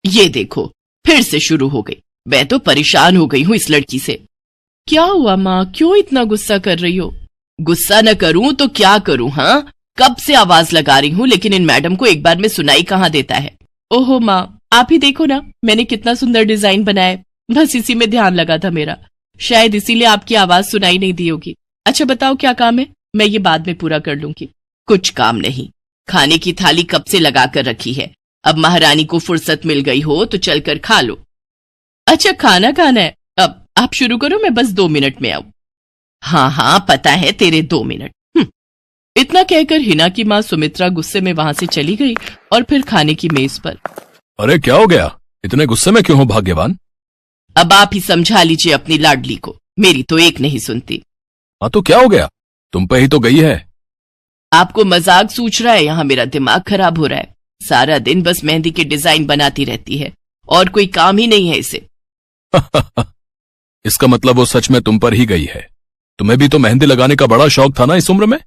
ये देखो, फिर से शुरू हो गई। मैं तो परेशान हो गई हूँ इस लड़की से। क्या हुआ माँ, क्यों इतना गुस्सा कर रही हो? गुस्सा न करूं तो क्या करूं? हाँ, कब से आवाज लगा रही हूँ, लेकिन इन मैडम को एक बार में सुनाई कहाँ देता है। ओहो माँ, आप ही देखो ना, मैंने कितना सुंदर डिजाइन बनाया, बस इसी में ध्यान लगा था मेरा, शायद इसीलिए आपकी आवाज सुनाई नहीं दी होगी। अच्छा बताओ क्या काम है, मैं ये बाद में पूरा कर लूंगी। कुछ काम नहीं, खाने की थाली कब से लगा कर रखी है, अब महारानी को फुर्सत मिल गई हो तो चलकर खा लो। अच्छा खाना खाना है, अब आप शुरू करो, मैं बस 2 मिनट में आऊं। हाँ हाँ पता है तेरे 2 मिनट। इतना कहकर हिना की माँ सुमित्रा गुस्से में वहां से चली गई और फिर खाने की मेज पर। अरे क्या हो गया, इतने गुस्से में क्यों हो भाग्यवान? अब आप ही समझा लीजिए अपनी लाडली को, मेरी तो एक नहीं सुनती। हाँ तो क्या हो गया, तुम पे ही तो गई है। आपको मजाक सूझ रहा है? यहाँ मेरा दिमाग खराब हो रहा है, सारा दिन बस मेहंदी के डिजाइन बनाती रहती है और कोई काम ही नहीं है इसे। इसका मतलब वो सच में तुम पर ही गई है। तुम्हें भी तो मेहंदी लगाने का बड़ा शौक था ना इस उम्र में?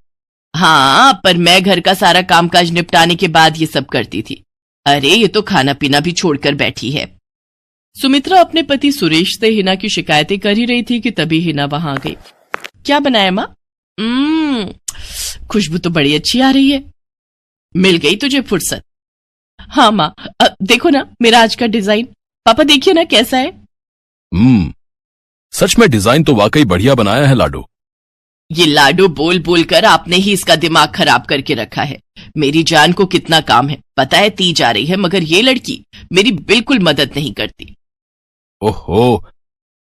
हाँ, पर मैं घर का सारा कामकाज निपटाने के बाद ये सब करती थी। अरे ये तो खाना पीना भी छोड़कर बैठी है। सुमित्रा अपने पति सुरेश से हिना की शिकायतें कर ही रही थी कि तभी हिना वहां आ गई। क्या बनाया माँ? खुशबू तो बड़ी अच्छी आ रही है। मिल गई तुझे फुर्सत? हाँ माँ, देखो ना मेरा आज का डिजाइन, पापा देखिए ना कैसा है। सच में डिजाइन तो वाकई बढ़िया बनाया है लाडू। ये लाडू बोल बोल कर आपने ही इसका दिमाग खराब करके रखा है। मेरी जान को कितना काम है पता है, ती जा रही है, मगर ये लड़की मेरी बिल्कुल मदद नहीं करती। ओहो,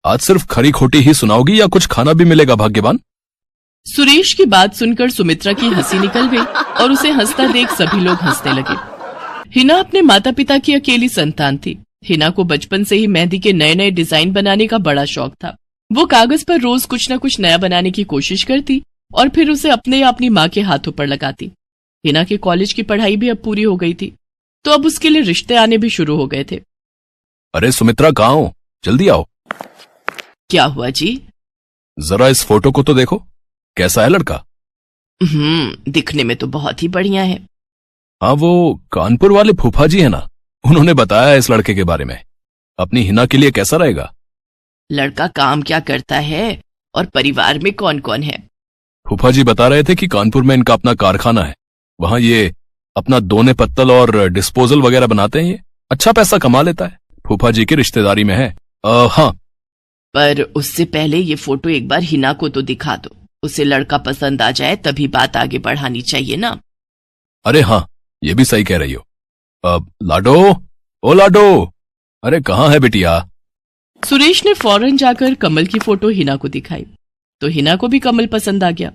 आज सिर्फ खरी खोटी ही सुनाओगी या कुछ खाना भी मिलेगा भाग्यवान? सुरेश की बात सुनकर सुमित्रा की हंसी निकल गई और उसे हंसता देख सभी लोग हंसने लगे। हिना अपने माता पिता की अकेली संतान थी। हिना को बचपन से ही मेहंदी के नए नए डिजाइन बनाने का बड़ा शौक था। वो कागज पर रोज कुछ न कुछ नया बनाने की कोशिश करती और फिर उसे अपने या अपनी माँ के हाथों पर लगाती। हिना के कॉलेज की पढ़ाई भी अब पूरी हो गई थी, तो अब उसके लिए रिश्ते आने भी शुरू हो गए थे। अरे सुमित्रा कहाँ हो, जल्दी आओ। क्या हुआ जी? जरा इस फोटो को तो देखो, कैसा है लड़का? दिखने में तो बहुत ही बढ़िया है। हाँ, वो कानपुर वाले फूफा जी है ना, उन्होंने बताया इस लड़के के बारे में। अपनी हिना के लिए कैसा रहेगा? लड़का काम क्या करता है और परिवार में कौन कौन है? फूफा जी बता रहे थे कि कानपुर में इनका अपना कारखाना है, वहां ये अपना दोने पत्तल और डिस्पोजल वगैरह बनाते हैं। ये अच्छा पैसा कमा लेता है, फूफा जी की रिश्तेदारी में है। हाँ, पर उससे पहले ये फोटो एक बार हिना को तो दिखा दो, उसे लड़का पसंद आ जाए तभी बात आगे बढ़ानी चाहिए ना। अरे हाँ, ये भी सही कह रही हो। लाडो, ओ लाडो, अरे कहाँ है बिटिया? सुरेश ने फौरन जाकर कमल की फोटो हिना को दिखाई तो हिना को भी कमल पसंद आ गया।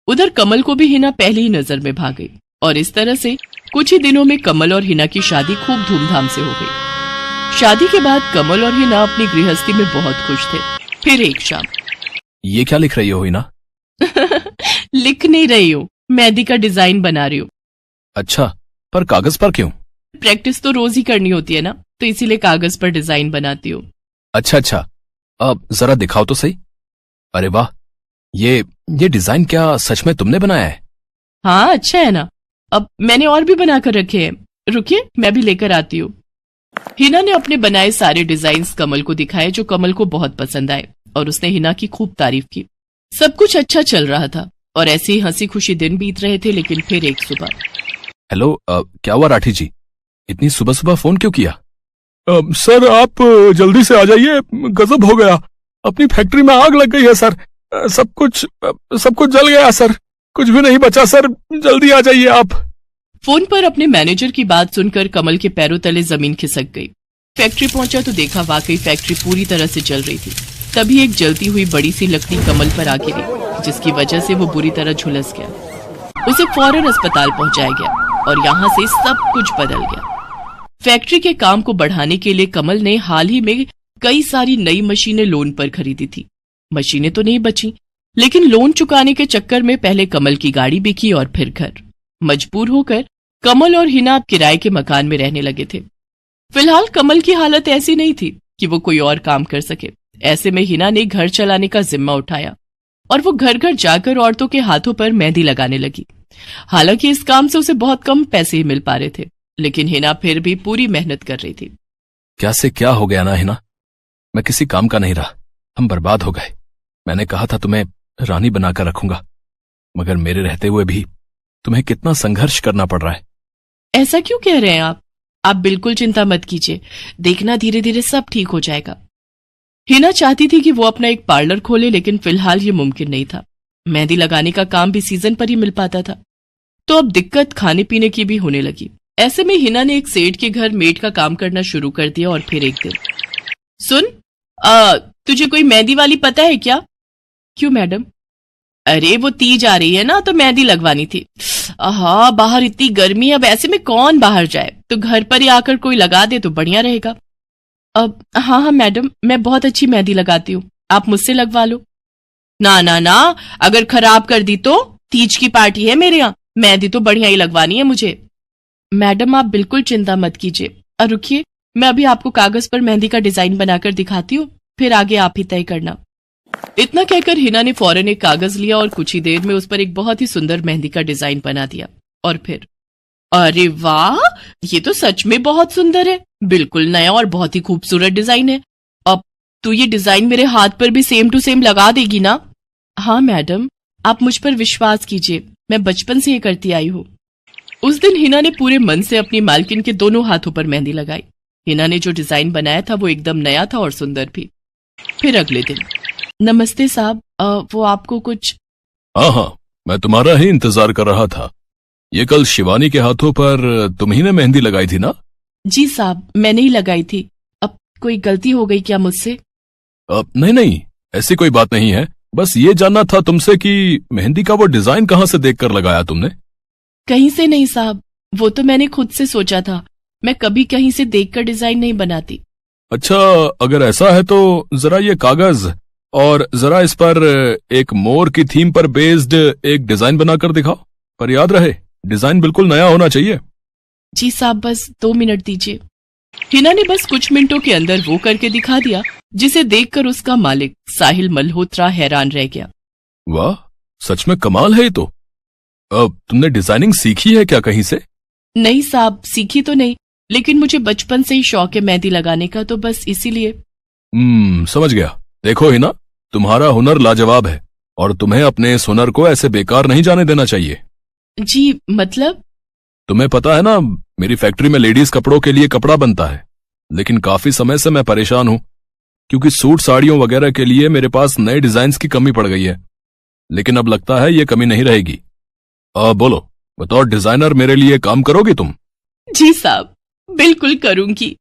उधर कमल को भी हिना पहली ही नजर में भाग गई और इस तरह से कुछ ही दिनों में कमल और हिना की शादी खूब धूमधाम से हो गई। शादी के बाद कमल और हिना अपनी गृहस्थी में बहुत खुश थे। फिर एक शाम। ये क्या लिख रही हो हिना? लिख नहीं रही हूँ, मेहंदी का डिजाइन बना रही हूँ। अच्छा, पर कागज पर क्यों? प्रैक्टिस तो रोज ही करनी होती है ना, तो इसीलिए कागज पर डिजाइन बनाती हूँ। अच्छा, अब जरा दिखाओ तो सही। अरे वाह, ये डिजाइन क्या सच में तुमने बनाया है? हाँ अच्छा है ना, अब मैंने और भी बनाकर रखे हैं, रुकिए मैं भी लेकर आती हूँ। हिना ने अपने बनाए सारे डिजाइन्स कमल को दिखाए, जो कमल को बहुत पसंद आए और उसने हिना की खूब तारीफ की। सब कुछ अच्छा चल रहा था और ऐसे ही हंसी खुशी दिन बीत रहे थे। लेकिन फिर एक सुबह। हेलो, क्या हुआ राठी जी, इतनी सुबह सुबह फोन क्यों किया? सर आप जल्दी से आ जाइए, गजब हो गया, अपनी फैक्ट्री में आग लग गई है सर, सब कुछ जल गया सर, कुछ भी नहीं बचा सर, जल्दी आ जाइए आप। फोन पर अपने मैनेजर की बात सुनकर कमल के पैरों तले जमीन खिसक गई। फैक्ट्री पहुंचा तो देखा वाकई फैक्ट्री पूरी तरह से जल रही थी। तभी एक जलती हुई बड़ी सी लकड़ी कमल पर आ गिरी, जिसकी वजह से वो बुरी तरह झुलस गया। उसे फौरन अस्पताल पहुंचाया गया और यहाँ से सब कुछ बदल गया। फैक्ट्री के काम को बढ़ाने के लिए कमल ने हाल ही में कई सारी नई मशीनें लोन पर खरीदी थी। मशीनें तो नहीं बची, लेकिन लोन चुकाने के चक्कर में पहले कमल की गाड़ी बिकी और फिर घर। मजबूर होकर कमल और हिना किराए के मकान में रहने लगे थे। फिलहाल कमल की हालत ऐसी नहीं थी कि वो कोई और काम कर सके। ऐसे में हिना ने घर चलाने का जिम्मा उठाया और वो घर घर जाकर औरतों के हाथों पर मेहंदी लगाने लगी। हालांकि इस काम से उसे बहुत कम पैसे ही मिल पा रहे थे, लेकिन हिना फिर भी पूरी मेहनत कर रही थी। क्या से क्या हो गया ना हिना। मैं किसी काम का नहीं रहा, हम बर्बाद हो गए। मैंने कहा था तुम्हें रानी बनाकर रखूंगा, मगर मेरे रहते हुए भी तुम्हें कितना संघर्ष करना पड़ रहा है। ऐसा क्यों कह रहे हैं आप बिल्कुल चिंता मत कीजिए, देखना धीरे धीरे सब ठीक हो जाएगा। हिना चाहती थी कि वो अपना एक पार्लर खोले, लेकिन फिलहाल ये मुमकिन नहीं था। मेहंदी लगाने का काम भी सीजन पर ही मिल पाता था, तो अब दिक्कत खाने पीने की भी होने लगी। ऐसे में हिना ने एक सेठ के घर मेड का काम करना शुरू कर दिया। और फिर एक दिन, सुन, तुझे कोई मेहंदी वाली पता है क्या? क्यों मैडम? अरे वो तीज आ रही है ना, तो मेहंदी लगवानी थी। हाँ, बाहर इतनी गर्मी है, अब ऐसे में कौन बाहर जाए, तो घर पर ही आकर कोई लगा दे तो बढ़िया रहेगा। अब हाँ मैडम, मैं बहुत अच्छी मेहंदी लगाती हूँ, आप मुझसे लगवा लो। ना ना ना, अगर खराब कर दी तो? तीज की पार्टी है मेरे यहाँ, मेहंदी तो बढ़िया ही लगवानी है मुझे। मैडम आप बिल्कुल चिंता मत कीजिए, और रुकिए, मैं अभी आपको कागज पर मेहंदी का डिजाइन बनाकर दिखाती हूँ, फिर आगे आप ही तय करना। इतना कहकर हिना ने फौरन एक कागज लिया और कुछ ही देर में उस पर एक बहुत ही सुंदर मेहंदी का डिजाइन बना दिया। और फिर, अरे वाह, ये तो सच में बहुत सुंदर है, बिल्कुल नया और बहुत ही खूबसूरत डिजाइन है। अब तू ये डिजाइन मेरे हाथ पर भी सेम टू सेम लगा देगी ना? हाँ मैडम, आप मुझ पर विश्वास कीजिए, मैं बचपन से ये करती आई हूँ। उस दिन हिना ने पूरे मन से अपनी मालकिन के दोनों हाथों पर मेहंदी लगाई। हिना ने जो डिजाइन बनाया था वो एकदम नया था और सुंदर भी। फिर अगले दिन, नमस्ते साहब, वो आपको कुछ? हाँ, मैं तुम्हारा ही इंतजार कर रहा था। ये कल शिवानी के हाथों पर तुम ही ने मेहंदी लगाई थी ना? जी साहब, मैंने ही लगाई थी। अब कोई गलती हो गई क्या मुझसे? नहीं, ऐसी कोई बात नहीं है। बस ये जानना था तुमसे कि मेहंदी का वो डिजाइन कहाँ से देखकर लगाया तुमने? कहीं से नहीं साहब, वो तो मैंने खुद से सोचा था, मैं कभी कहीं से देखकर डिजाइन नहीं बनाती। अच्छा, अगर ऐसा है तो जरा ये कागज और जरा इस पर एक मोर की थीम पर बेस्ड एक डिजाइन बनाकर दिखाओ, पर याद रहे डिजाइन बिल्कुल नया होना चाहिए। जी साहब, बस 2 मिनट दीजिए। हिना ने बस कुछ मिनटों के अंदर वो करके दिखा दिया, जिसे देखकर उसका मालिक साहिल मल्होत्रा हैरान रह गया। वाह, सच में कमाल है ये तो। अब तुमने डिजाइनिंग सीखी है क्या कहीं से? नहीं साहब, सीखी तो नहीं, लेकिन मुझे बचपन से ही शौक है मेहंदी लगाने का, तो बस इसीलिए। समझ गया। देखो हिना, तुम्हारा हुनर लाजवाब है और तुम्हें अपने इस हुनर को ऐसे बेकार नहीं जाने देना चाहिए। जी मतलब? तुम्हें पता है ना, मेरी फैक्ट्री में लेडीज कपड़ों के लिए कपड़ा बनता है, लेकिन काफी समय से मैं परेशान हूं, क्योंकि सूट साड़ियों वगैरह के लिए मेरे पास नए डिजाइन की कमी पड़ गई है। लेकिन अब लगता है ये कमी नहीं रहेगी। बोलो, बतौर डिजाइनर मेरे लिए काम करोगी तुम? जी साहब, बिल्कुल करूंगी।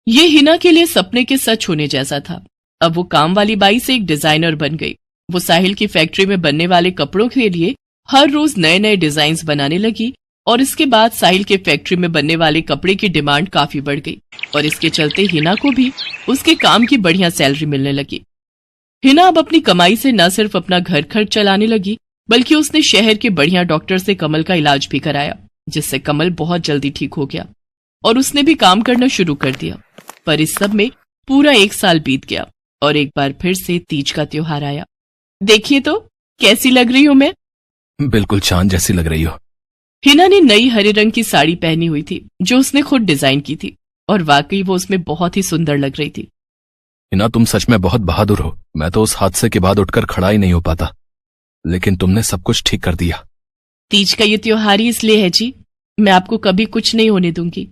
ये हिना के लिए सपने के सच होने जैसा था। अब वो काम वाली बाई से एक डिजाइनर बन गई। वो साहिल की फैक्ट्री में बनने वाले कपड़ों के लिए हर रोज नए नए डिजाइन बनाने लगी, और इसके बाद साहिल के फैक्ट्री में बनने वाले कपड़े की डिमांड काफी बढ़ गई, और इसके चलते हिना को भी उसके काम की बढ़िया सैलरी मिलने लगी। हिना अब अपनी कमाई से न सिर्फ अपना घर खर्च चलाने लगी, बल्कि उसने शहर के बढ़िया डॉक्टर से कमल का इलाज भी कराया, जिससे कमल बहुत जल्दी ठीक हो गया और उसने भी काम करना शुरू कर दिया। पर इस सब में पूरा 1 साल बीत गया और एक बार फिर से तीज का त्योहार आया। देखिए तो कैसी लग रही हूं मैं? बिल्कुल चांद जैसी लग रही हो। हिना ने नई हरे रंग की साड़ी पहनी हुई थी, जो उसने खुद डिजाइन की थी, और वाकई वो उसमें बहुत ही सुंदर लग रही थी। हिना, तुम सच में बहुत बहादुर हो। मैं तो उस हादसे के बाद उठकर खड़ा ही नहीं हो पाता, लेकिन तुमने सब कुछ ठीक कर दिया। तीज का ये त्योहार ही इसलिए है जी, मैं आपको कभी कुछ नहीं होने दूंगी।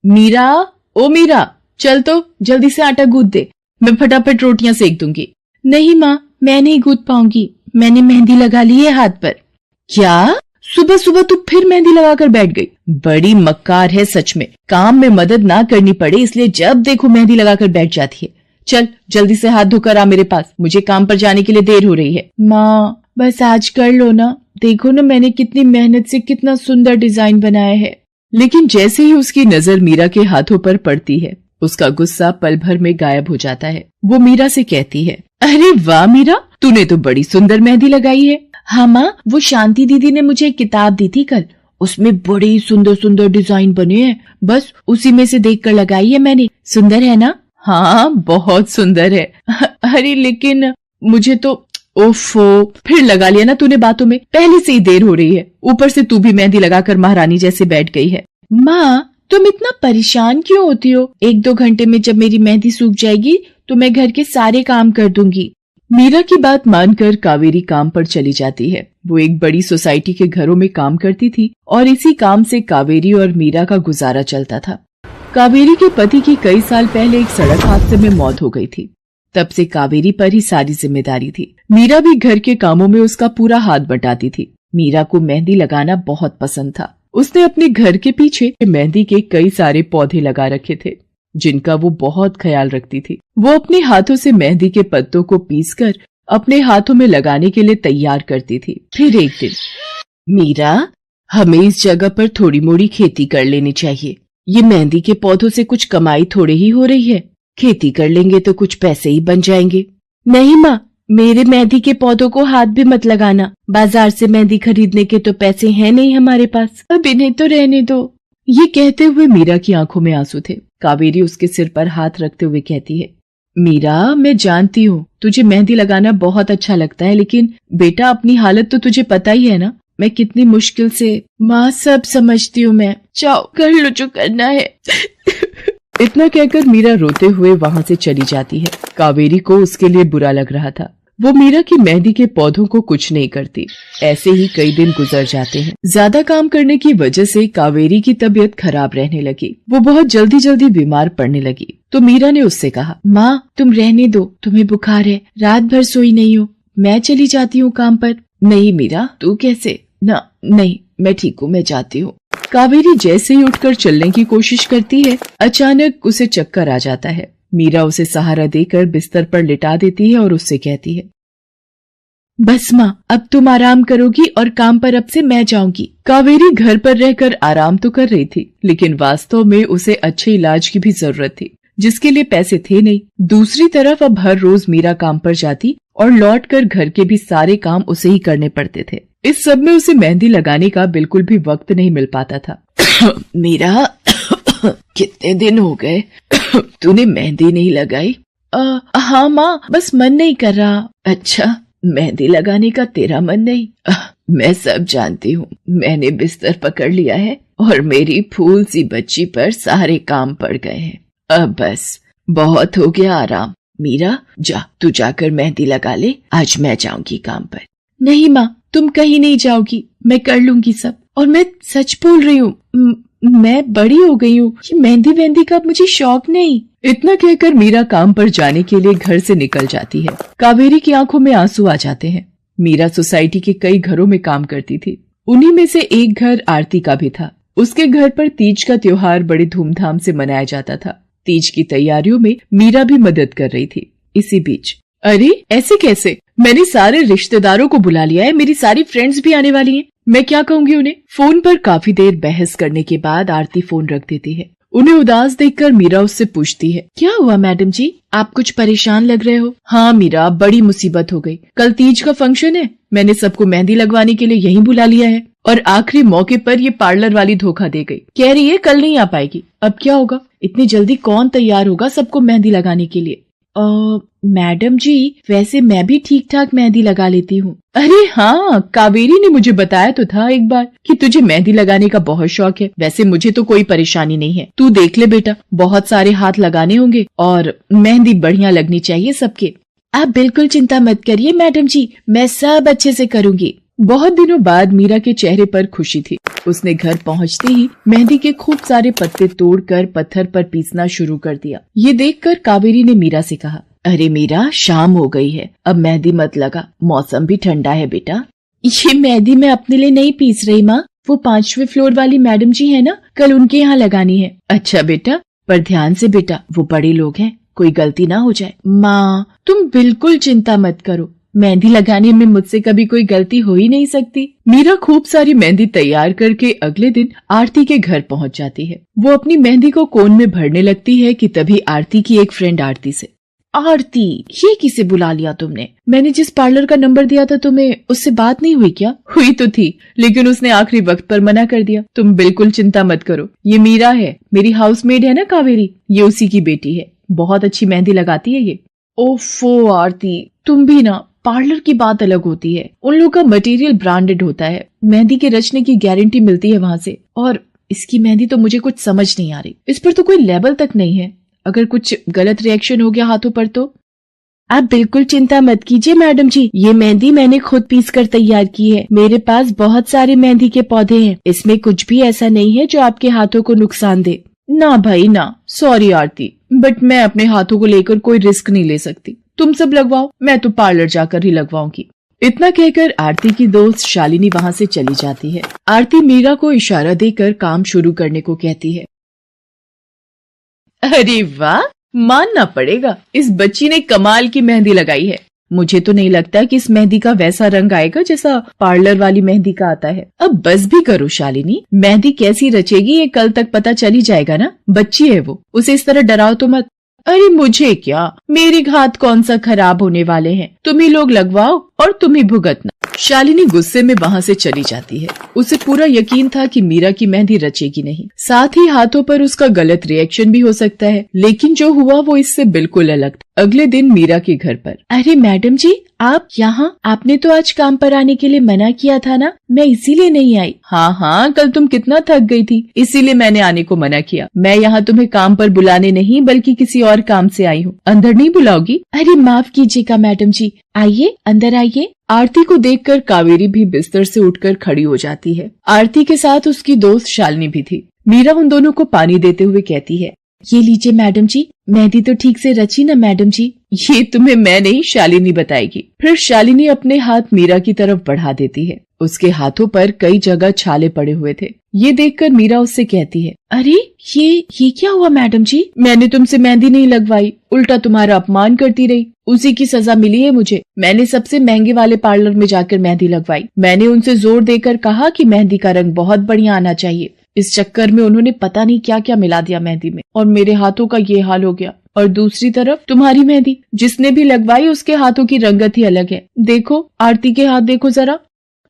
मीरा, ओ मीरा, चल तो जल्दी से आटा गूंथ दे, मैं फटाफट रोटियां सेक दूंगी। नहीं माँ, मैं नहीं गूंथ पाऊंगी, मैंने मेहंदी लगा ली है हाथ पर। क्या? सुबह सुबह तू फिर मेहंदी लगाकर बैठ गई? बड़ी मक्कार है सच में, काम में मदद ना करनी पड़े इसलिए जब देखो मेहंदी लगाकर बैठ जाती है। चल जल्दी से हाथ धोकर आ मेरे पास, मुझे काम पर जाने के लिए देर हो रही है। माँ बस आज कर लो ना, देखो ना मैंने कितनी मेहनत से कितना सुंदर डिजाइन बनाया है। लेकिन जैसे ही उसकी नजर मीरा के हाथों पर पड़ती है, उसका गुस्सा पल भर में गायब हो जाता है। वो मीरा से कहती है, अरे वाह मीरा, तूने तो बड़ी सुंदर मेहंदी लगाई है। हाँ माँ, वो शांति दीदी ने मुझे एक किताब दी थी कल, उसमें बड़े सुंदर सुंदर डिजाइन बने हैं, बस उसी में से देखकर लगाई है मैंने। सुंदर है ना? हाँ बहुत सुंदर है। अरे लेकिन मुझे तो ओफो, फिर लगा लिया ना तूने बातों में। पहले से ही देर हो रही है, ऊपर से तू भी मेहंदी लगाकर महारानी जैसे बैठ गई है। माँ, तुम इतना परेशान क्यों होती हो? 1-2 घंटे में जब मेरी मेहंदी सूख जाएगी तो मैं घर के सारे काम कर दूंगी। मीरा की बात मानकर कावेरी काम पर चली जाती है। वो एक बड़ी सोसाइटी के घरों में काम करती थी और इसी काम से कावेरी और मीरा का गुजारा चलता था। कावेरी के पति की कई साल पहले एक सड़क हादसे में मौत हो गई थी। तब से कावेरी पर ही सारी जिम्मेदारी थी। मीरा भी घर के कामों में उसका पूरा हाथ बटाती थी। मीरा को मेहंदी लगाना बहुत पसंद था। उसने अपने घर के पीछे मेहंदी के कई सारे पौधे लगा रखे थे, जिनका वो बहुत ख्याल रखती थी। वो अपने हाथों से मेहंदी के पत्तों को पीसकर अपने हाथों में लगाने के लिए तैयार करती थी। फिर एक दिन, मीरा, हमें इस जगह पर थोड़ी मोड़ी खेती कर लेनी चाहिए। ये मेहंदी के पौधों से कुछ कमाई थोड़ी ही हो रही है, खेती कर लेंगे तो कुछ पैसे ही बन जाएंगे। नहीं माँ, मेरे मेहंदी के पौधों को हाथ भी मत लगाना। बाजार से मेहंदी खरीदने के तो पैसे हैं नहीं हमारे पास, अब इन्हें तो रहने दो। ये कहते हुए मीरा की आंखों में आंसू थे। कावेरी उसके सिर पर हाथ रखते हुए कहती है, मीरा, मैं जानती हूँ तुझे मेहंदी लगाना बहुत अच्छा लगता है, लेकिन बेटा अपनी हालत तो तुझे पता ही है ना, मैं कितनी मुश्किल से। माँ, सब समझती हूँ मैं, जाओ कर लो जो करना है। इतना कहकर मीरा रोते हुए वहाँ से चली जाती है। कावेरी को उसके लिए बुरा लग रहा था। वो मीरा की मेहंदी के पौधों को कुछ नहीं करती। ऐसे ही कई दिन गुजर जाते हैं। ज्यादा काम करने की वजह से कावेरी की तबीयत खराब रहने लगी। वो बहुत जल्दी जल्दी बीमार पड़ने लगी। तो मीरा ने उससे कहा, माँ, तुम रहने दो, तुम्हें बुखार है, रात भर सोई नहीं हो, मैं चली जाती हूँ काम पर। नहीं मीरा, तू कैसे? ना, नहीं, मैं ठीक हूँ, मैं जाती हूँ। कावेरी जैसे ही उठकर चलने की कोशिश करती है, अचानक उसे चक्कर आ जाता है। मीरा उसे सहारा देकर बिस्तर पर लिटा देती है और उससे कहती है, बस माँ, अब तुम आराम करोगी और काम पर अब से मैं जाऊंगी। कावेरी घर पर रहकर आराम तो कर रही थी, लेकिन वास्तव में उसे अच्छे इलाज की भी जरूरत थी, जिसके लिए पैसे थे नहीं। दूसरी तरफ अब हर रोज मीरा काम पर जाती और लौटकर घर के भी सारे काम उसे ही करने पड़ते थे। इस सब में उसे मेहंदी लगाने का बिल्कुल भी वक्त नहीं मिल पाता था। मीरा, कितने दिन हो गए तूने मेहंदी नहीं लगाई? हाँ माँ, बस मन नहीं कर रहा। अच्छा, मेहंदी लगाने का तेरा मन नहीं? मैं सब जानती हूँ। मैंने बिस्तर पकड़ लिया है और मेरी फूल सी बच्ची पर सारे काम पड़ गए हैं। अब बस बहुत हो गया आराम। मीरा, जा, तू जाकर मेहंदी लगा ले, आज मैं जाऊंगी काम पर। नहीं माँ, तुम कहीं नहीं जाओगी, मैं कर लूंगी सब। और मैं सच बोल रही हूँ, मैं बड़ी हो गई हूँ, ये मेहंदी वेहंदी का मुझे शौक नहीं। इतना कहकर मीरा काम पर जाने के लिए घर से निकल जाती है। कावेरी की आंखों में आंसू आ जाते हैं। मीरा सोसाइटी के कई घरों में काम करती थी। उन्हीं में से एक घर आरती का भी था। उसके घर पर तीज का त्योहार बड़े धूमधाम से मनाया जाता था। तीज की तैयारियों में मीरा भी मदद कर रही थी। इसी बीच, अरे ऐसे कैसे? मैंने सारे रिश्तेदारों को बुला लिया है, मेरी सारी फ्रेंड्स भी आने वाली हैं। मैं क्या कहूँगी उन्हें? फोन पर काफी देर बहस करने के बाद आरती फोन रख देती है। उन्हें उदास देखकर मीरा उससे पूछती है, क्या हुआ मैडम जी, आप कुछ परेशान लग रहे हो? हाँ मीरा, बड़ी मुसीबत हो गई। कल तीज का फंक्शन है, मैंने सबको मेहंदी लगवाने के लिए यहीं बुला लिया है और आखिरी मौके पर ये पार्लर वाली धोखा दे गई। कह रही है कल नहीं आ पाएगी। अब क्या होगा? इतनी जल्दी कौन तैयार होगा सबको मेहंदी लगाने के लिए? मैडम जी, वैसे मैं भी ठीक ठाक मेहंदी लगा लेती हूँ। अरे हाँ, कावेरी ने मुझे बताया तो था एक बार कि तुझे मेहंदी लगाने का बहुत शौक है। वैसे मुझे तो कोई परेशानी नहीं है, तू देख ले बेटा, बहुत सारे हाथ लगाने होंगे और मेहंदी बढ़िया लगनी चाहिए सबके। आप बिल्कुल चिंता मत करिए मैडम जी, मैं सब अच्छे से करूँगी। बहुत दिनों बाद मीरा के चेहरे पर खुशी थी। उसने घर पहुंचते ही मेहंदी के खूब सारे पत्ते तोड़कर पत्थर पर पीसना शुरू कर दिया। ये देखकर कावेरी ने मीरा से कहा, अरे मीरा, शाम हो गई है, अब मेहंदी मत लगा, मौसम भी ठंडा है बेटा। ये मेहंदी मैं अपने लिए नहीं पीस रही माँ, वो 5वें फ्लोर वाली मैडम जी है ना, कल उनके यहाँ लगानी है। अच्छा बेटा, पर ध्यान से बेटा, वो बड़े लोग हैं, कोई गलती ना हो जाए। माँ, तुम बिल्कुल चिंता मत करो, मेहंदी लगाने में मुझसे कभी कोई गलती हो ही नहीं सकती। मीरा खूब सारी मेहंदी तैयार करके अगले दिन आरती के घर पहुंच जाती है। वो अपनी मेहंदी को कोन में भरने लगती है कि तभी आरती की एक फ्रेंड आरती से, आरती, ये किसे बुला लिया तुमने? मैंने जिस पार्लर का नंबर दिया था तुम्हें, उससे बात नहीं हुई क्या? हुई तो थी, लेकिन उसने आखिरी वक्त पर मना कर दिया। तुम बिल्कुल चिंता मत करो, ये मीरा है, मेरी हाउसमेड है ना कावेरी, ये उसी की बेटी है, बहुत अच्छी मेहंदी लगाती है ये। ओफो आरती, तुम भी ना, पार्लर की बात अलग होती है, उन लोगों का मटेरियल ब्रांडेड होता है, मेहंदी के रचने की गारंटी मिलती है वहां से। और इसकी मेहंदी तो मुझे कुछ समझ नहीं आ रही, इस पर तो कोई लेबल तक नहीं है। अगर कुछ गलत रिएक्शन हो गया हाथों पर तो। आप बिल्कुल चिंता मत कीजिए मैडम जी, ये मेहंदी मैंने खुद पीस कर तैयार की है। मेरे पास बहुत सारे मेहंदी के पौधे हैं, इसमें कुछ भी ऐसा नहीं है जो आपके हाथों को नुकसान दे। ना भाई ना, सॉरी आरती, बट मैं अपने हाथों को लेकर कोई रिस्क नहीं ले सकती। तुम सब लगवाओ, मैं तो पार्लर जाकर ही लगवाऊंगी। इतना कहकर आरती की दोस्त शालिनी वहाँ से चली जाती है। आरती मीरा को इशारा देकर काम शुरू करने को कहती है। अरे वाह, मानना पड़ेगा, इस बच्ची ने कमाल की मेहंदी लगाई है। मुझे तो नहीं लगता कि इस मेहंदी का वैसा रंग आएगा जैसा पार्लर वाली मेहंदी का आता है। अब बस भी करो शालिनी, मेहंदी कैसी रचेगी ये कल तक पता चल ही जाएगा ना। बच्ची है वो, उसे इस तरह डराओ तो मत। अरे मुझे क्या, मेरे हाथ कौन सा खराब होने वाले हैं, तुम ही लोग लगवाओ और तुम ही भुगतना। शालिनी गुस्से में वहाँ से चली जाती है। उसे पूरा यकीन था कि मीरा की मेहंदी रचेगी नहीं, साथ ही हाथों पर उसका गलत रिएक्शन भी हो सकता है, लेकिन जो हुआ वो इससे बिल्कुल अलग था। अगले दिन मीरा के घर पर। अरे मैडम जी, आप यहाँ? आपने तो आज काम पर आने के लिए मना किया था ना, मैं इसीलिए नहीं आई। हाँ, कल तुम कितना थक गई थी, इसीलिए मैंने आने को मना किया। मैं यहाँ तुम्हें काम पर बुलाने नहीं बल्कि किसी और काम से आई हूँ। अंदर नहीं बुलाओगी? अरे माफ कीजिएगा मैडम जी, आइए अंदर आइए। आरती को देखकर कावेरी भी बिस्तर से उठकर खड़ी हो जाती है। आरती के साथ उसकी दोस्त शालिनी भी थी। मीरा उन दोनों को पानी देते हुए कहती है, ये लीजिए मैडम जी, मेहंदी तो ठीक से रची ना मैडम जी? ये तुम्हें मैं नहीं शालिनी बताएगी। फिर शालिनी अपने हाथ मीरा की तरफ बढ़ा देती है। उसके हाथों पर कई जगह छाले पड़े हुए थे। ये देखकर मीरा उससे कहती है, अरे ये क्या हुआ मैडम जी? मैंने तुमसे मेहंदी नहीं लगवाई, उल्टा तुम्हारा अपमान करती रही, उसी की सजा मिली है मुझे। मैंने सबसे महंगे वाले पार्लर में जाकर मेहंदी लगवाई। मैंने उनसे जोर देकर कहा कि मेहंदी का रंग बहुत बढ़िया आना चाहिए। इस चक्कर में उन्होंने पता नहीं क्या क्या मिला दिया मेहंदी में, और मेरे हाथों का ये हाल हो गया। और दूसरी तरफ तुम्हारी मेहंदी, जिसने भी लगवाई उसके हाथों की रंगत ही अलग है। देखो आरती के हाथ देखो जरा।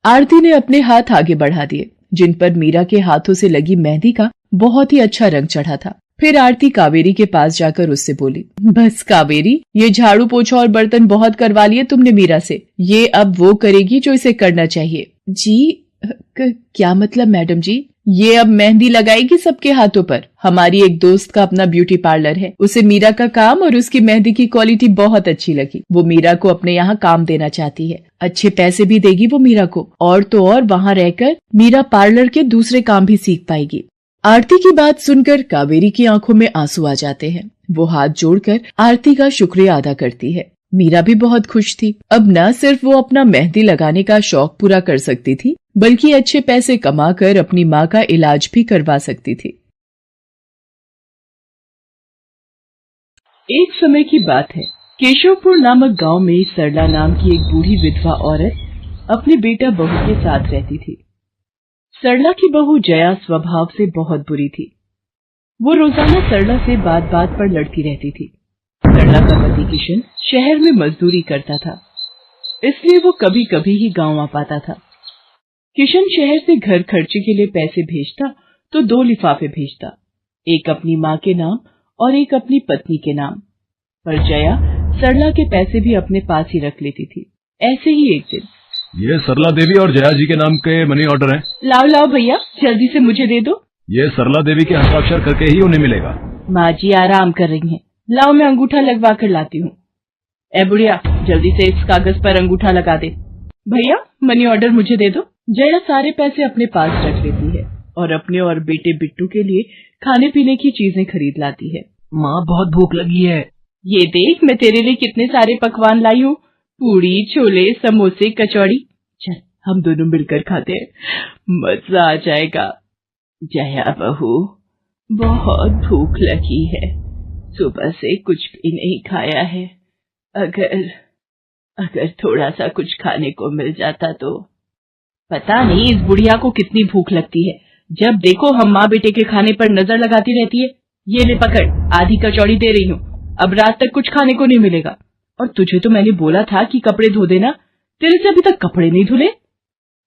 आरती ने अपने हाथ आगे बढ़ा दिए, जिन पर मीरा के हाथों से लगी मेहंदी का बहुत ही अच्छा रंग चढ़ा था। फिर आरती कावेरी के पास जाकर उससे बोली, बस कावेरी, ये झाड़ू पोछा और बर्तन बहुत करवा लिए तुमने मीरा से, ये अब वो करेगी जो इसे करना चाहिए। जी क्या मतलब मैडम जी? ये अब मेहंदी लगाएगी सबके हाथों पर। हमारी एक दोस्त का अपना ब्यूटी पार्लर है, उसे मीरा का काम और उसकी मेहंदी की क्वालिटी बहुत अच्छी लगी। वो मीरा को अपने यहाँ काम देना चाहती है, अच्छे पैसे भी देगी वो मीरा को, और तो और वहाँ रहकर मीरा पार्लर के दूसरे काम भी सीख पाएगी। आरती की बात सुनकर कावेरी की आंखों में आंसू आ जाते हैं। वो हाथ जोड़कर आरती का शुक्रिया अदा करती है। मीरा भी बहुत खुश थी। अब न सिर्फ वो अपना मेहंदी लगाने का शौक पूरा कर सकती थी, बल्कि अच्छे पैसे कमाकर अपनी माँ का इलाज भी करवा सकती थी। एक समय की बात है, केशवपुर नामक गांव में सरला नाम की एक बूढ़ी विधवा औरत अपने बेटा बहू के साथ रहती थी। सरला की बहू जया स्वभाव से बहुत बुरी थी। वो रोजाना सरला से बात बात पर लड़ती रहती थी। सरला का पति किशन शहर में मजदूरी करता था, इसलिए वो कभी कभी ही गांव आ पाता था। किशन शहर से घर खर्चे के लिए पैसे भेजता तो 2 लिफाफे भेजता, एक अपनी माँ के नाम और एक अपनी पत्नी के नाम। पर जया सरला के पैसे भी अपने पास ही रख लेती थी। ऐसे ही एक दिन, ये सरला देवी और जया जी के नाम के मनी ऑर्डर हैं। लाओ भैया, जल्दी से मुझे दे दो। ये सरला देवी के हस्ताक्षर करके ही उन्हें मिलेगा। माँ जी आराम कर रही हैं, लाओ मैं अंगूठा लगवा कर लाती हूँ। ए बुढ़िया, जल्दी से इस कागज पर अंगूठा लगा दे। भैया मनी ऑर्डर मुझे दे दो। जया सारे पैसे अपने पास रख लेती है और अपने और बेटे बिट्टू के लिए खाने पीने की चीजें खरीद लाती है। माँ बहुत भूख लगी है। ये देख मैं तेरे लिए कितने सारे पकवान लाई हूँ, पूड़ी, छोले, समोसे, कचौड़ी। चल हम दोनों मिलकर खाते हैं, मजा आ जाएगा। जया बहू, बहुत भूख लगी है, सुबह से कुछ भी नहीं खाया है। अगर थोड़ा सा कुछ खाने को मिल जाता तो। पता नहीं इस बुढ़िया को कितनी भूख लगती है, जब देखो हम माँ बेटे के खाने पर नजर लगाती रहती है। ये ले पकड़, आधी कचौड़ी दे रही हूँ, अब रात तक कुछ खाने को नहीं मिलेगा। और तुझे तो मैंने बोला था कि कपड़े धो देना, तेरे से अभी तक कपड़े नहीं धुले।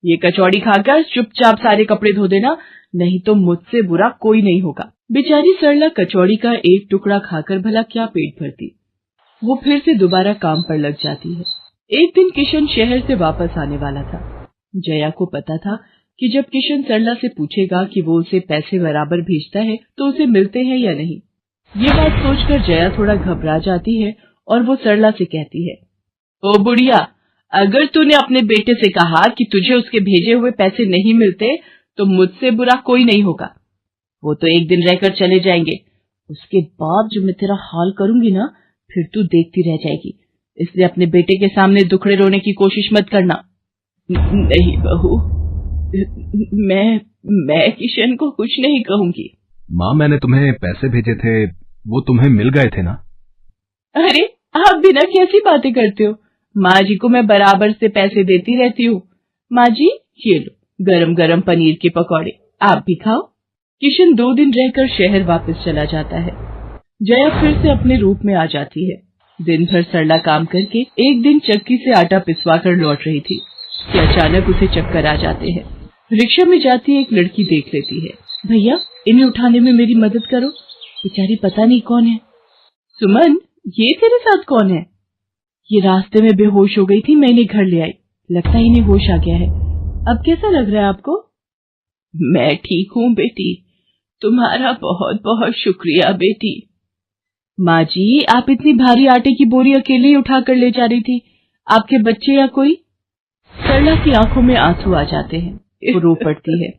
ये कचौड़ी खाकर चुपचाप सारे कपड़े धो देना, नहीं तो मुझसे बुरा कोई नहीं होगा। बेचारी सरला कचौड़ी का एक टुकड़ा खाकर भला क्या पेट भरती। वो फिर से दोबारा काम पर लग जाती है। एक दिन किशन शहर से वापस आने वाला था। जया को पता था कि जब किशन सरला से पूछेगा कि वो उसे पैसे बराबर भेजता है तो उसे मिलते हैं या नहीं। ये बात सोचकर जया थोड़ा घबरा जाती है और वो सरला से कहती है, ओ बुढ़िया, अगर तूने अपने बेटे से कहा कि तुझे उसके भेजे हुए पैसे नहीं मिलते तो मुझसे बुरा कोई नहीं होगा। वो तो एक दिन रहकर चले जाएंगे, उसके बाद जो मैं तेरा हाल करूंगी ना, फिर तू देखती रह जाएगी। इसलिए अपने बेटे के सामने दुखड़े रोने की कोशिश मत करना। नहीं बहू, मैं किशन को कुछ नहीं कहूंगी। माँ, मैंने तुम्हें पैसे भेजे थे, वो तुम्हें मिल गए थे ना? अरे आप बिना कैसी बातें करते हो? माँ जी को मैं बराबर से पैसे देती रहती हूँ। माँ जी, ये लो गरम गरम पनीर के पकौड़े, आप भी खाओ। किशन 2 दिन रहकर शहर वापस चला जाता है। जया फिर से अपने रूप में आ जाती है। दिन भर सरला काम करके एक दिन चक्की से आटा पिसवा कर लौट रही थी कि अचानक उसे चक्कर आ जाते हैं। रिक्शा में जाती एक लड़की देख लेती है। भैया, इन्हें उठाने में मेरी मदद करो, बेचारी पता नहीं कौन है। सुमन, ये तेरे साथ कौन है? ये रास्ते में बेहोश हो गई थी, मैं इन्हें घर ले आई, लगता है इन्हें होश आ गया है। अब कैसा लग रहा है आपको? मैं ठीक हूँ बेटी, तुम्हारा बहुत बहुत शुक्रिया बेटी। माँ जी, आप इतनी भारी आटे की बोरी अकेले ही उठा कर ले जा रही थी, आपके बच्चे या कोई? सरला की आंखों में आंसू आ जाते हैं, वो रो पड़ती है।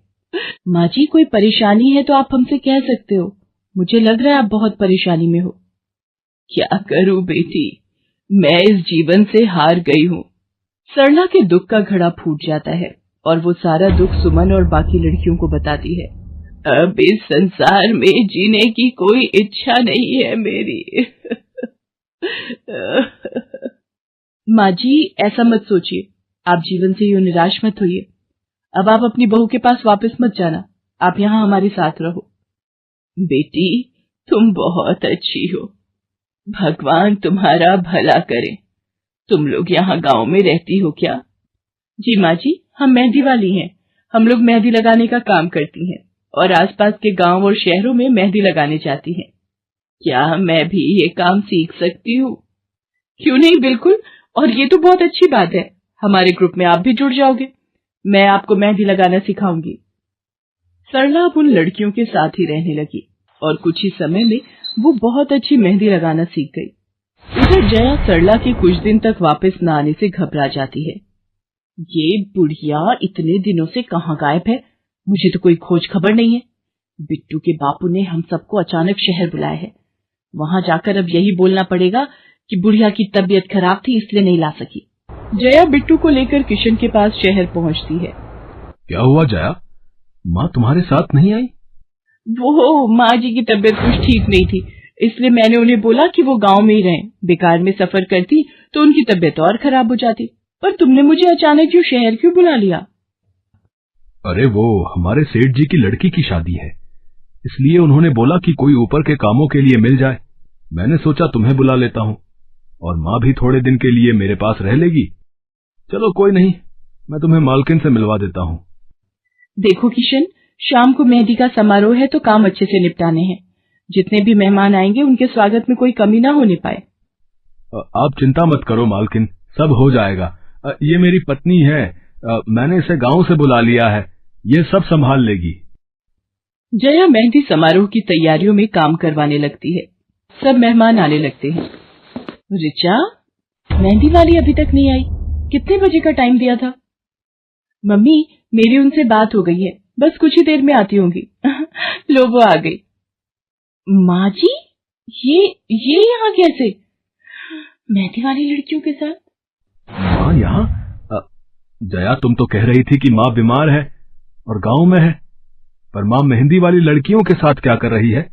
माँ जी, कोई परेशानी है तो आप हमसे कह सकते हो, मुझे लग रहा है आप बहुत परेशानी में हो। क्या करूं बेटी, मैं इस जीवन से हार गई हूँ। सरला के दुख का घड़ा फूट जाता है और वो सारा दुख सुमन और बाकी लड़कियों को बताती है। अब इस संसार में जीने की कोई इच्छा नहीं है मेरी। माँ जी, ऐसा मत सोचिए, आप जीवन से यूं निराश मत होइए। अब आप अपनी बहू के पास वापस मत जाना, आप यहाँ हमारे साथ रहो। बेटी, तुम बहुत अच्छी हो, भगवान तुम्हारा भला करे। तुम लोग यहाँ गांव में रहती हो क्या? जी माँ जी, हम मेहंदी वाली हैं, हम लोग मेहंदी लगाने का काम करती हैं और आसपास के गांव और शहरों में मेहंदी लगाने जाती हैं। क्या मैं भी ये काम सीख सकती हूँ? क्यों नहीं, बिल्कुल, और ये तो बहुत अच्छी बात है, हमारे ग्रुप में आप भी जुड़ जाओगे, मैं आपको मेहंदी लगाना सिखाऊंगी। सरला अब उन लड़कियों के साथ ही रहने लगी और कुछ ही समय में वो बहुत अच्छी मेहंदी लगाना सीख गई। इधर जया सरला के कुछ दिन तक वापस न आने से घबरा जाती है। ये बुढ़िया इतने दिनों से कहाँ गायब है, मुझे तो कोई खोज खबर नहीं है। बिट्टू के बापू ने हम सबको अचानक शहर बुलाया है, वहां जाकर अब यही बोलना पड़ेगा कि बुढ़िया की तबीयत खराब थी इसलिए नहीं ला सकी। जया बिट्टू को लेकर किशन के पास शहर पहुंचती है। क्या हुआ जया, माँ तुम्हारे साथ नहीं आई? वो माँ जी की तबीयत कुछ ठीक नहीं थी, इसलिए मैंने उन्हें बोला कि वो गांव में ही रहें, बेकार में सफर करती तो उनकी तबीयत और खराब हो जाती। पर तुमने मुझे अचानक क्यों शहर क्यों बुला लिया? अरे वो हमारे सेठ जी की लड़की की शादी है, इसलिए उन्होंने बोला कि कोई ऊपर के कामों के लिए मिल जाए। मैंने सोचा तुम्हें बुला लेता हूँ, और माँ भी थोड़े दिन के लिए मेरे पास रह लेगी। चलो कोई नहीं, मैं तुम्हें मालकिन से मिलवा देता हूँ। देखो किशन, शाम को मेहंदी का समारोह है तो काम अच्छे से निपटाने हैं, जितने भी मेहमान आएंगे उनके स्वागत में कोई कमी ना होने पाए। आप चिंता मत करो मालकिन, सब हो जाएगा। ये मेरी पत्नी है, मैंने इसे गांव से बुला लिया है, ये सब संभाल लेगी। जया मेहंदी समारोह की तैयारियों में काम करवाने लगती है। सब मेहमान आने लगते हैं। रिचा, मेहंदी वाली अभी तक नहीं आई, कितने बजे का टाइम दिया था? मम्मी, मेरी उनसे बात हो गई है, बस कुछ ही देर में आती होंगी। लो वो आ गई। माँ जी, ये यहाँ कैसे? मेहंदी वाली लड़कियों के साथ? माँ यहाँ? जया, तुम तो कह रही थी कि माँ बीमार है और गांव में है, पर माँ मेहंदी वाली लड़कियों के साथ क्या कर रही है?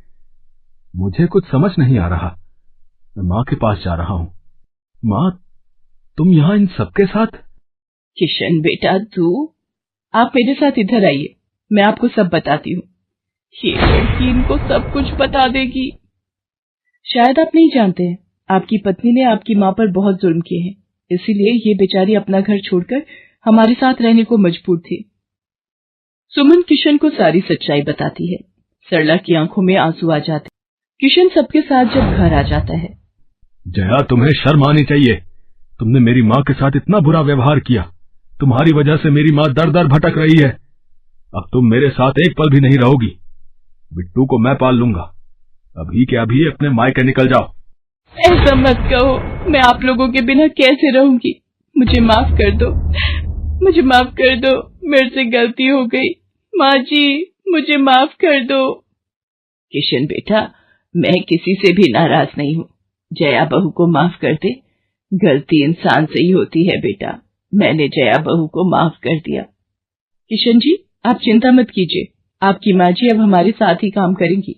मुझे कुछ समझ नहीं आ रहा। मैं माँ के पास जा रहा हूँ। माँ, तुम यहाँ इन सबके साथ? किशन बेटा, आप मेरे साथ इधर आइए, मैं आपको सब बताती हूँ। ये लड़की इनको सब कुछ बता देगी। शायद आप नहीं जानते हैं, आपकी पत्नी ने आपकी माँ पर बहुत जुल्म किए हैं, इसीलिए ये बेचारी अपना घर छोड़कर हमारे साथ रहने को मजबूर थी। सुमन किशन को सारी सच्चाई बताती है। सरला की आंखों में आंसू आ जाते। किशन सबके साथ जब घर आ जाता है। जया, तुम्हें शर्म आनी चाहिए, तुमने मेरी माँ के साथ इतना बुरा व्यवहार किया। तुम्हारी वजह से मेरी माँ दर दर भटक रही है। अब तुम मेरे साथ एक पल भी नहीं रहोगी। बिट्टू को मैं पाल लूंगा। अभी के अभी अपने मायके निकल जाओ। ऐसा मत कहो, मैं आप लोगों के बिना कैसे रहूंगी। मुझे माफ कर दो, मुझे माफ कर दो, मेरे से गलती हो गई। माँ जी मुझे माफ कर दो। किशन बेटा, मैं किसी से भी नाराज नहीं हूँ। जया बहू को माफ कर दे। गलती इंसान से ही होती है बेटा। मैंने जया बहू को माफ कर दिया। किशन जी आप चिंता मत कीजिए, आपकी माँ जी अब हमारे साथ ही काम करेंगी।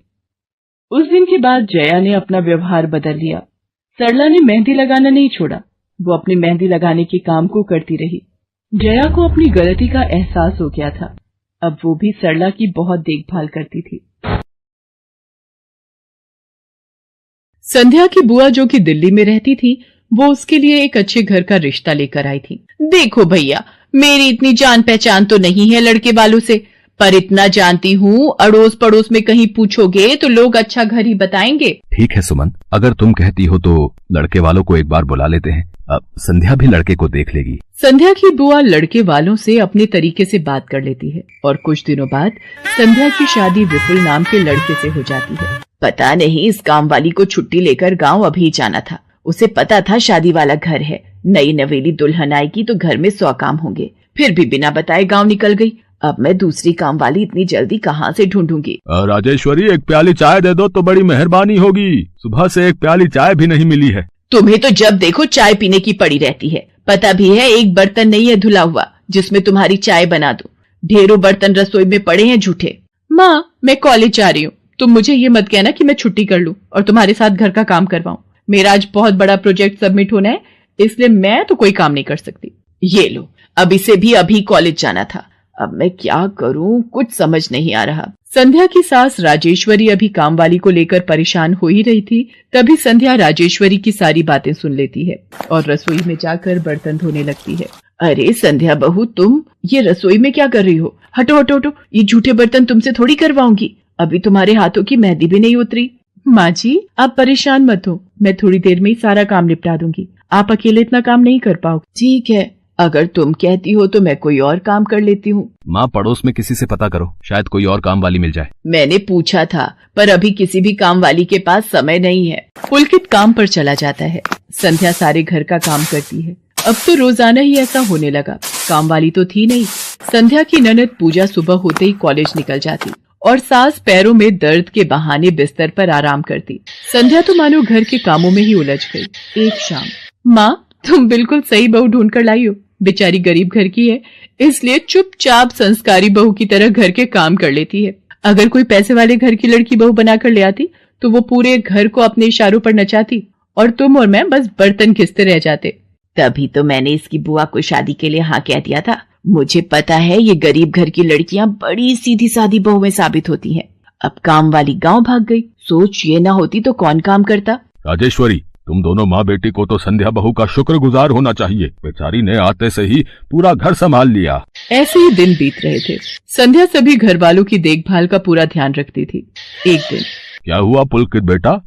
उस दिन के बाद जया ने अपना व्यवहार बदल लिया। सरला ने मेहंदी लगाना नहीं छोड़ा। वो अपनी मेहंदी लगाने के काम को करती रही। जया को अपनी गलती का एहसास हो गया था। अब वो भी सरला की बहुत देखभाल करती थी। संध्या की बुआ जो कि दिल्ली में रहती थी, वो उसके लिए एक अच्छे घर का रिश्ता लेकर आई थी। देखो भैया, मेरी इतनी जान पहचान तो नहीं है लड़के वालों से, पर इतना जानती हूँ अड़ोस पड़ोस में कहीं पूछोगे तो लोग अच्छा घर ही बताएंगे। ठीक है सुमन, अगर तुम कहती हो तो लड़के वालों को एक बार बुला लेते हैं। अब संध्या भी लड़के को देख लेगी। संध्या की बुआ लड़के वालों से अपने तरीके से बात कर लेती है और कुछ दिनों बाद संध्या की शादी विपुल नाम के लड़के से हो जाती है। पता नहीं इस काम वाली को छुट्टी लेकर गांव अभी जाना था। उसे पता था शादी वाला घर है, नई नवेली दुल्हन आएगी तो घर में 100 काम होंगे, फिर भी बिना बताए गांव निकल गई। अब मैं दूसरी काम वाली इतनी जल्दी कहाँ से ढूंढूंगी। राजेश्वरी, एक प्याली चाय दे दो तो बड़ी मेहरबानी होगी। सुबह से एक प्याली चाय भी नहीं मिली है। तुम्हें तो जब देखो चाय पीने की पड़ी रहती है। पता भी है एक बर्तन नहीं है धुला हुआ जिसमें तुम्हारी चाय बना दूं। ढेरों बर्तन रसोई में पड़े हैं झूठे। माँ मैं कॉलेज जा रही हूँ, तुम मुझे ये मत कहना कि मैं छुट्टी कर लूं और तुम्हारे साथ घर का काम करवाऊं। मेरा आज बहुत बड़ा प्रोजेक्ट सबमिट होना है, इसलिए मैं तो कोई काम नहीं कर सकती। ये लो, अब इसे भी अभी कॉलेज जाना था। अब मैं क्या करूं, कुछ समझ नहीं आ रहा। संध्या की सास राजेश्वरी अभी काम वाली को लेकर परेशान हो ही रही थी। तभी संध्या राजेश्वरी की सारी बातें सुन लेती है और रसोई में जाकर बर्तन धोने लगती है। अरे संध्या बहू, तुम ये रसोई में क्या कर रही हो? हटो हटो हटो, ये झूठे बर्तन तुमसे थोड़ी करवाऊंगी। अभी तुम्हारे हाथों की मेहंदी भी नहीं उतरी। माँ जी आप परेशान मत हो, मैं थोड़ी देर में ही सारा काम निपटा दूंगी। आप अकेले इतना काम नहीं कर पाओ। ठीक है, अगर तुम कहती हो तो मैं कोई और काम कर लेती हूँ। माँ पड़ोस में किसी से पता करो, शायद कोई और काम वाली मिल जाए। मैंने पूछा था पर अभी किसी भी काम वाली के पास समय नहीं है। पुलकित काम पर चला जाता है। संध्या सारे घर का काम करती है। अब तो रोजाना ही ऐसा होने लगा। काम वाली तो थी नहीं। संध्या की ननद पूजा सुबह होते ही कॉलेज निकल जाती और सास पैरों में दर्द के बहाने बिस्तर पर आराम करती। संध्या तो मानो घर के कामों में ही उलझ गई। एक शाम, माँ तुम बिल्कुल सही बहू ढूंढ कर लाई हो। बेचारी गरीब घर की है, इसलिए चुपचाप संस्कारी बहू की तरह घर के काम कर लेती है। अगर कोई पैसे वाले घर की लड़की बहू बनाकर ले आती तो वो पूरे घर को अपने इशारों पर नचाती और तुम और मैं बस बर्तन घिसते रह जाते। तभी तो मैंने इसकी बुआ को शादी के लिए हाँ कह दिया था। मुझे पता है ये गरीब घर की लड़कियां बड़ी सीधी सादी बहुएं साबित होती हैं। अब काम वाली गांव भाग गई। सोच ये ना होती तो कौन काम करता। राजेश्वरी, तुम दोनों माँ बेटी को तो संध्या बहू का शुक्रगुजार होना चाहिए। बेचारी ने आते से ही पूरा घर संभाल लिया। ऐसे ही दिन बीत रहे थे। संध्या सभी घर वालों की देखभाल का पूरा ध्यान रखती थी। एक दिन, क्या हुआ पुलकित बेटा,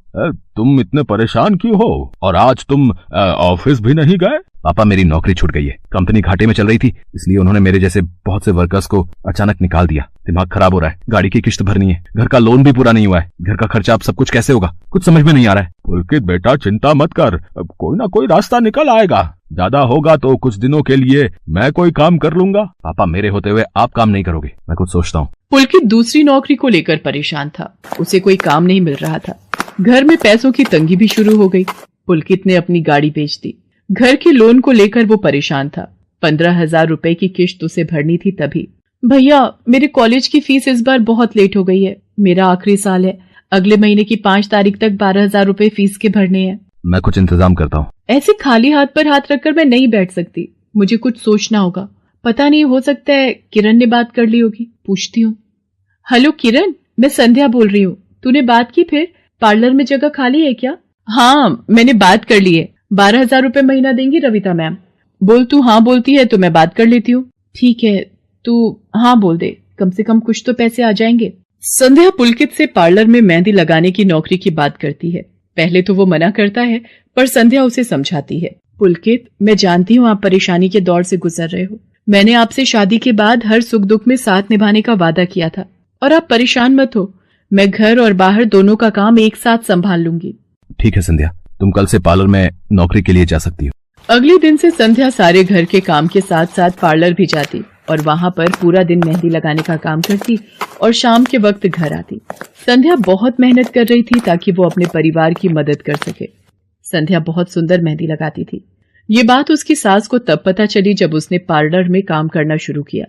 तुम इतने परेशान क्यों हो? और आज तुम ऑफिस भी नहीं गए? पापा मेरी नौकरी छूट गई है। कंपनी घाटे में चल रही थी, इसलिए उन्होंने मेरे जैसे बहुत से वर्कर्स को अचानक निकाल दिया। दिमाग खराब हो रहा है, गाड़ी की किश्त भरनी है, घर का लोन भी पूरा नहीं हुआ है। घर का खर्चा अब सब कुछ कैसे होगा, कुछ समझ में नहीं आ रहा है। पुलकित बेटा चिंता मत कर, अब कोई ना कोई रास्ता निकल आएगा। ज्यादा होगा तो कुछ दिनों के लिए मैं कोई काम कर लूंगा। पापा मेरे होते हुए आप काम नहीं करोगे, मैं कुछ सोचता हूँ। पुलकित दूसरी नौकरी को लेकर परेशान था। उसे कोई काम नहीं मिल रहा था। घर में पैसों की तंगी भी शुरू हो गई। पुलकित ने अपनी गाड़ी बेच दी। घर के लोन को लेकर वो परेशान था। 15,000 रुपए की किश्त उसे भरनी थी। तभी, भैया मेरे कॉलेज की फीस इस बार बहुत लेट हो गई है। मेरा आखिरी साल है, अगले महीने की 5 तारीख तक 12,000 रुपए फीस के भरने हैं। मैं कुछ इंतजाम करता हूँ। ऐसे खाली हाथ पर हाथ रखकर मैं नहीं बैठ सकती, मुझे कुछ सोचना होगा। पता नहीं, हो सकता है किरण ने बात कर ली होगी, पूछती हूँ। हेलो किरण, मैं संध्या बोल रही हूँ। तूने बात की फिर? पार्लर में जगह खाली है क्या? हाँ मैंने बात कर ली है। 12,000 रुपए महीना देंगी रविता मैम। बोल, तू हाँ बोलती है तो मैं बात कर लेती हूँ। ठीक है, तू हाँ बोल दे, कम से कम कुछ तो पैसे आ जाएंगे। संध्या पुलकित से पार्लर में मेहंदी लगाने की नौकरी की बात करती है। पहले तो वो मना करता है, पर संध्या उसे समझाती है। पुलकित, मैं जानती हूँ आप परेशानी के दौर से गुजर रहे हो। मैंने आपसे शादी के बाद हर सुख दुख में साथ निभाने का वादा किया था और आप परेशान मत हो, मैं घर और बाहर दोनों का काम एक साथ संभाल लूंगी। ठीक है संध्या, तुम कल से पार्लर में नौकरी के लिए जा सकती हो। अगले दिन से संध्या सारे घर के काम के साथ साथ पार्लर भी जाती और वहां पर पूरा दिन मेहंदी लगाने का काम करती और शाम के वक्त घर आती। संध्या बहुत मेहनत कर रही थी ताकि वो अपने परिवार की मदद कर सके। संध्या बहुत सुंदर मेहंदी लगाती थी। ये बात उसकी सास को तब पता चली जब उसने पार्लर में काम करना शुरू किया।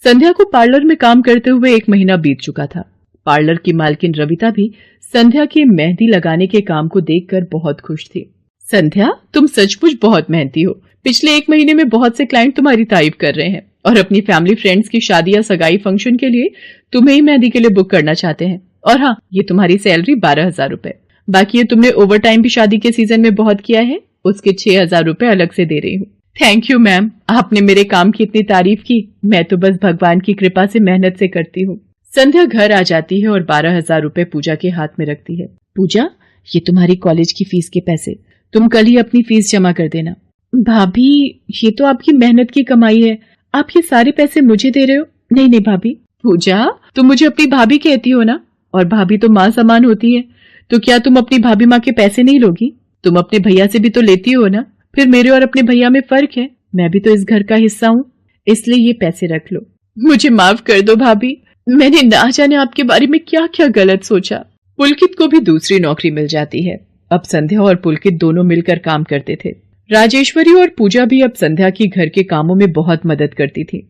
संध्या को पार्लर में काम करते हुए 1 महीना बीत चुका था। पार्लर की मालकिन रविता भी संध्या के मेहंदी लगाने के काम को देखकर बहुत खुश थी। संध्या, तुम सचमुच बहुत मेहनती हो। पिछले 1 महीने में बहुत से क्लाइंट तुम्हारी तारीफ कर रहे हैं और अपनी फैमिली फ्रेंड्स की शादी या सगाई फंक्शन के लिए तुम्हें ही मेहंदी के लिए बुक करना चाहते हैं। और हाँ, ये तुम्हारी सैलरी 12,000 रुपए। बाकी ये तुमने ओवर टाइम भी शादी के सीजन में बहुत किया है, उसके 6,000 रुपए अलग से दे रही हूँ। थैंक यू मैम, आपने मेरे काम की इतनी तारीफ की। मैं तो बस भगवान की कृपा से मेहनत से करती हूँ। संध्या घर आ जाती है और 12,000 रुपए पूजा के हाथ में रखती है। पूजा, ये तुम्हारी कॉलेज की फीस के पैसे, तुम कल ही अपनी फीस जमा कर देना। भाभी, ये तो आपकी मेहनत की कमाई है, आप ये सारे पैसे मुझे दे रहे हो? नहीं नहीं भाभी। पूजा, तुम मुझे अपनी भाभी कहती हो ना, और भाभी तो माँ समान होती है, तो क्या तुम अपनी भाभी माँ के पैसे नहीं लोगी? तुम अपने भैया से भी तो लेती हो ना। फिर मेरे और अपने भैया में फर्क है, मैं भी तो इस घर का हिस्सा हूँ, इसलिए ये पैसे रख लो। मुझे माफ कर दो भाभी, मैंने ना जाने आपके बारे में क्या क्या गलत सोचा। पुलकित को भी दूसरी नौकरी मिल जाती है। अब संध्या और पुलकित दोनों मिलकर काम करते थे। राजेश्वरी और पूजा भी अब संध्या की घर के कामों में बहुत मदद करती थी।